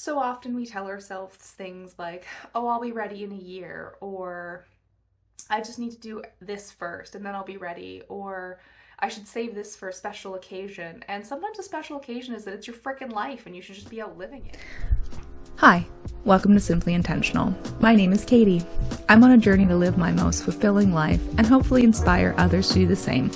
So often we tell ourselves things like, oh, I'll be ready in a year, or I just need to do this first and then I'll be ready, or I should save this for a special occasion. And sometimes a special occasion is that it's your freaking life and you should just be out living it. Hi, welcome to Simply Intentional. My name is Katie. I'm on a journey to live my most fulfilling life and hopefully inspire others to do the same.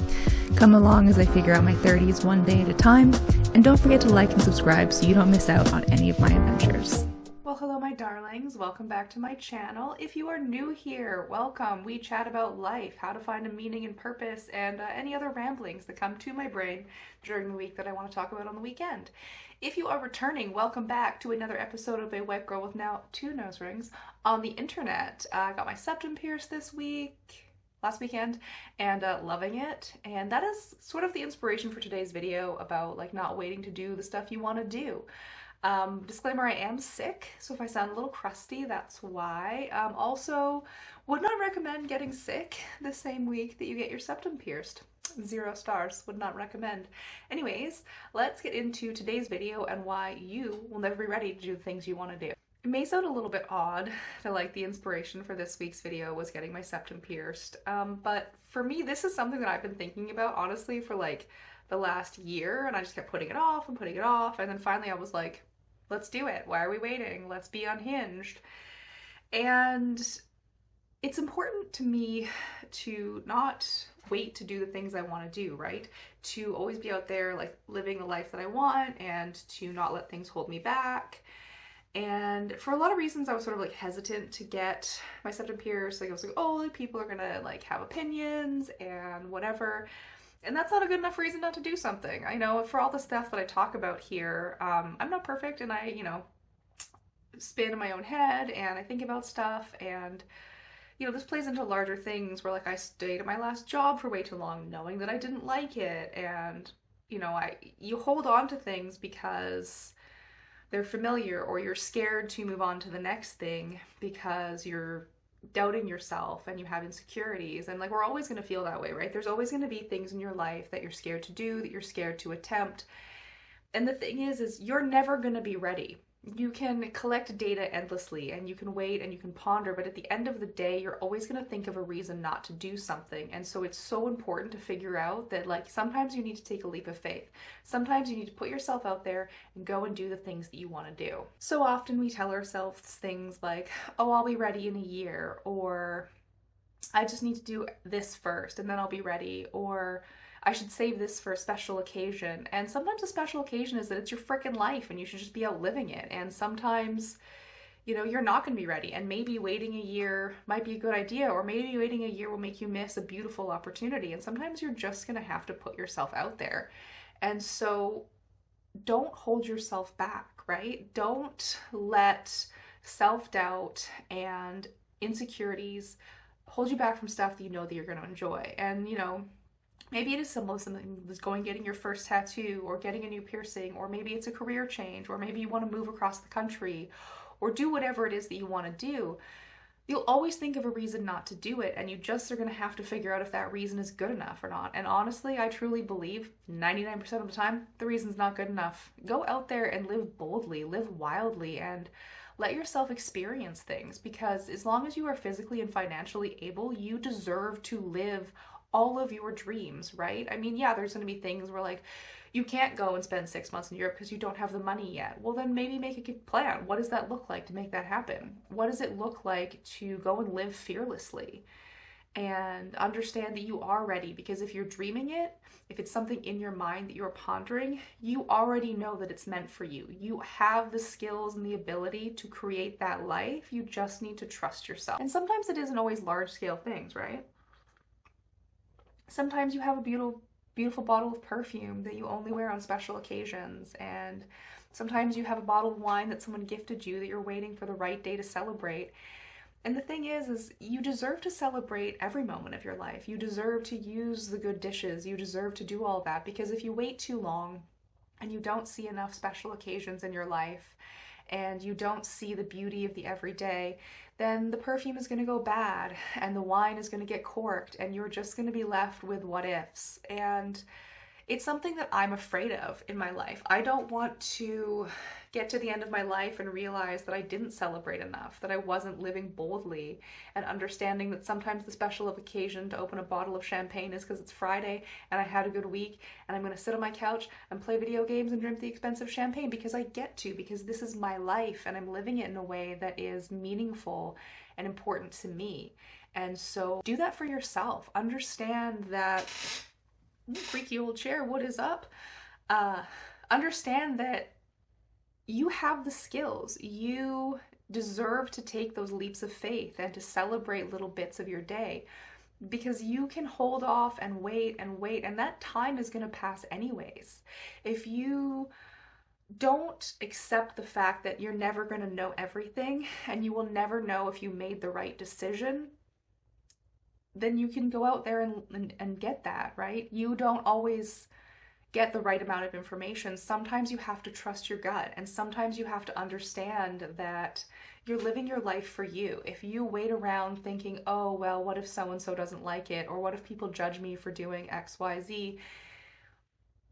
Come along as I figure out my 30s one day at a time, and don't forget to like and subscribe so you don't miss out on any of my adventures. Well, hello, my darlings. Welcome back to my channel. If you are new here, welcome. We chat about life, how to find a meaning and purpose, and any other ramblings that come to my brain during the week that I want to talk about on the weekend. If you are returning, welcome back to another episode of A White Girl with Now 2 Nose Rings on the internet. I got my septum pierced last weekend, and loving it. And that is sort of the inspiration for today's video about like not waiting to do the stuff you want to do. Disclaimer, I am sick, so if I sound a little crusty, that's why. Also, would not recommend getting sick the same week that you get your septum pierced. 0 stars, would not recommend. Anyways, let's get into today's video and why you will never be ready to do the things you want to do. It may sound a little bit odd that like the inspiration for this week's video was getting my septum pierced, but for me, this is something that I've been thinking about honestly for like the last year, and I just kept putting it off and putting it off, and then finally I was like, let's do it. Why are we waiting? Let's be unhinged. And it's important to me to not wait to do the things I want to do, right? To always be out there like living the life that I want and to not let things hold me back. And for a lot of reasons, I was sort of like hesitant to get my septum pierced. Like I was like, oh, like, people are gonna like have opinions and whatever. And that's not a good enough reason not to do something. I know for all the stuff that I talk about here, I'm not perfect, and I, spin in my own head and I think about stuff, and this plays into larger things where like I stayed at my last job for way too long knowing that I didn't like it, and you hold on to things because they're familiar, or you're scared to move on to the next thing because you're doubting yourself and you have insecurities. And like we're always going to feel that way, right? There's always going to be things in your life that you're scared to do, that you're scared to attempt. And the thing is you're never going to be ready. You can collect data endlessly and you can wait and you can ponder, but at the end of the day, you're always going to think of a reason not to do something. And so it's so important to figure out that like sometimes you need to take a leap of faith. Sometimes you need to put yourself out there and go and do the things that you want to do. So often we tell ourselves things like, oh, I'll be ready in a year, or I just need to do this first and then I'll be ready, or I should save this for a special occasion. And sometimes a special occasion is that it's your freaking life and you should just be out living it. And sometimes, you're not going to be ready. And maybe waiting a year might be a good idea, or maybe waiting a year will make you miss a beautiful opportunity. And sometimes you're just going to have to put yourself out there. And so don't hold yourself back, right? Don't let self-doubt and insecurities hold you back from stuff that you know that you're going to enjoy. And, maybe it is something that's getting your first tattoo, or getting a new piercing, or maybe it's a career change, or maybe you want to move across the country, or do whatever it is that you want to do. You'll always think of a reason not to do it, and you just are going to have to figure out if that reason is good enough or not. And honestly, I truly believe 99% of the time, the reason's not good enough. Go out there and live boldly, live wildly, and let yourself experience things, because as long as you are physically and financially able, you deserve to live all of your dreams, right? I mean, yeah, there's going to be things where like you can't go and spend 6 months in Europe because you don't have the money yet. Well, then maybe make a good plan. What does that look like to make that happen? What does it look like to go and live fearlessly and understand that you are ready? Because if you're dreaming it, if it's something in your mind that you're pondering, you already know that it's meant for you. You have the skills and the ability to create that life. You just need to trust yourself. And sometimes it isn't always large scale things, right? Sometimes you have a beautiful bottle of perfume that you only wear on special occasions, and sometimes you have a bottle of wine that someone gifted you that you're waiting for the right day to celebrate. And the thing is you deserve to celebrate every moment of your life. You deserve to use the good dishes. You deserve to do all that, because if you wait too long and you don't see enough special occasions in your life, and you don't see the beauty of the everyday, then the perfume is going to go bad and the wine is going to get corked and you're just going to be left with what ifs. And It's something that I'm afraid of in my life. I don't want to get to the end of my life and realize that I didn't celebrate enough, that I wasn't living boldly, and understanding that sometimes the special occasion to open a bottle of champagne is because it's Friday and I had a good week and I'm going to sit on my couch and play video games and drink the expensive champagne because I get to, because this is my life and I'm living it in a way that is meaningful and important to me. And so do that for yourself. Understand that creaky old chair, what is up? Understand that you have the skills. You deserve to take those leaps of faith and to celebrate little bits of your day, because you can hold off and wait, and that time is going to pass anyways. If you don't accept the fact that you're never going to know everything and you will never know if you made the right decision, then you can go out there and get that, right? You don't always get the right amount of information. Sometimes you have to trust your gut, and sometimes you have to understand that you're living your life for you. If you wait around thinking, oh, well, what if so-and-so doesn't like it? Or what if people judge me for doing X, Y, Z?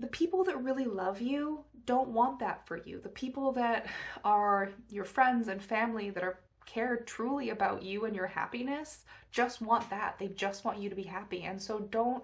The people that really love you don't want that for you. The people that are your friends and family that are care truly about you and your happiness just want that. They just want you to be happy. And so don't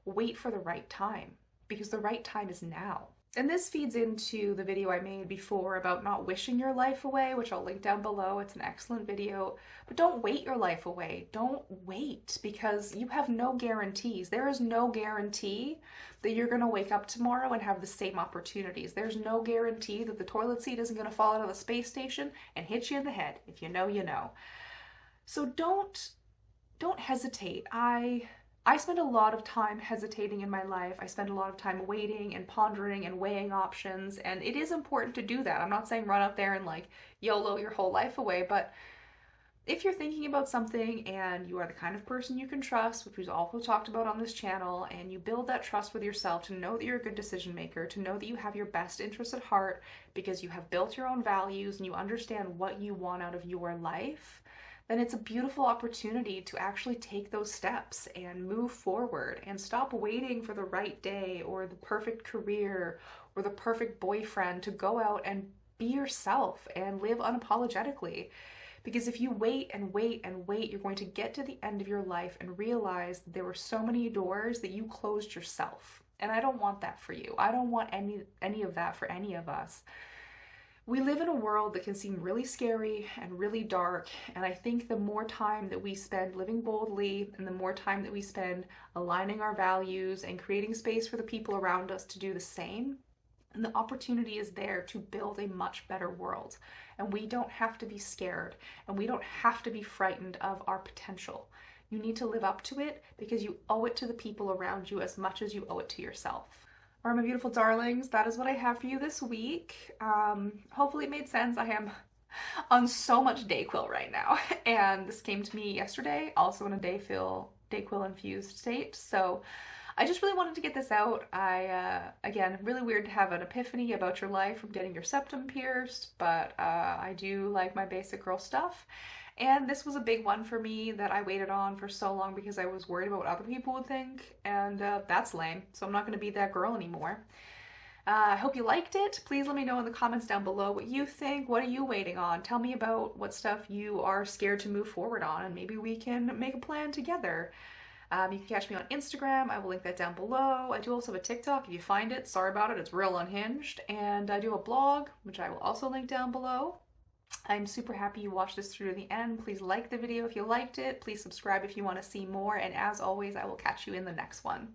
wait for the right time, because the right time is now. And this feeds into the video I made before about not wishing your life away, which I'll link down below. It's an excellent video. But don't wait your life away. Don't wait, because you have no guarantees. There is no guarantee that you're going to wake up tomorrow and have the same opportunities. There's no guarantee that the toilet seat isn't going to fall out of the space station and hit you in the head. If you know, you know. So don't hesitate. I spend a lot of time hesitating in my life. I spend a lot of time waiting and pondering and weighing options, and it is important to do that. I'm not saying run out there and like YOLO your whole life away, but if you're thinking about something and you are the kind of person you can trust, which we've also talked about on this channel, and you build that trust with yourself to know that you're a good decision maker, to know that you have your best interests at heart because you have built your own values and you understand what you want out of your life, then it's a beautiful opportunity to actually take those steps and move forward and stop waiting for the right day or the perfect career or the perfect boyfriend to go out and be yourself and live unapologetically. Because if you wait and wait and wait, you're going to get to the end of your life and realize that there were so many doors that you closed yourself. And I don't want that for you. I don't want any of that for any of us. We live in a world that can seem really scary and really dark, and I think the more time that we spend living boldly and the more time that we spend aligning our values and creating space for the people around us to do the same, and the opportunity is there to build a much better world. And we don't have to be scared, and we don't have to be frightened of our potential. You need to live up to it because you owe it to the people around you as much as you owe it to yourself. All right, my beautiful darlings, that is what I have for you this week. Hopefully it made sense. I am on so much Dayquil right now, and this came to me yesterday, also in a Dayquil infused state. So I just really wanted to get this out. Again, really weird to have an epiphany about your life from getting your septum pierced, but I do like my basic girl stuff. And this was a big one for me that I waited on for so long because I was worried about what other people would think, and that's lame. So I'm not going to be that girl anymore. I hope you liked it. Please let me know in the comments down below what you think. What are you waiting on? Tell me about what stuff you are scared to move forward on, and maybe we can make a plan together. You can catch me on Instagram. I will link that down below. I do also have a TikTok if you find it. Sorry about it. It's real unhinged. And I do a blog, which I will also link down below. I'm super happy you watched this through to the end. Please like the video if you liked it. Please subscribe if you want to see more. And as always, I will catch you in the next one.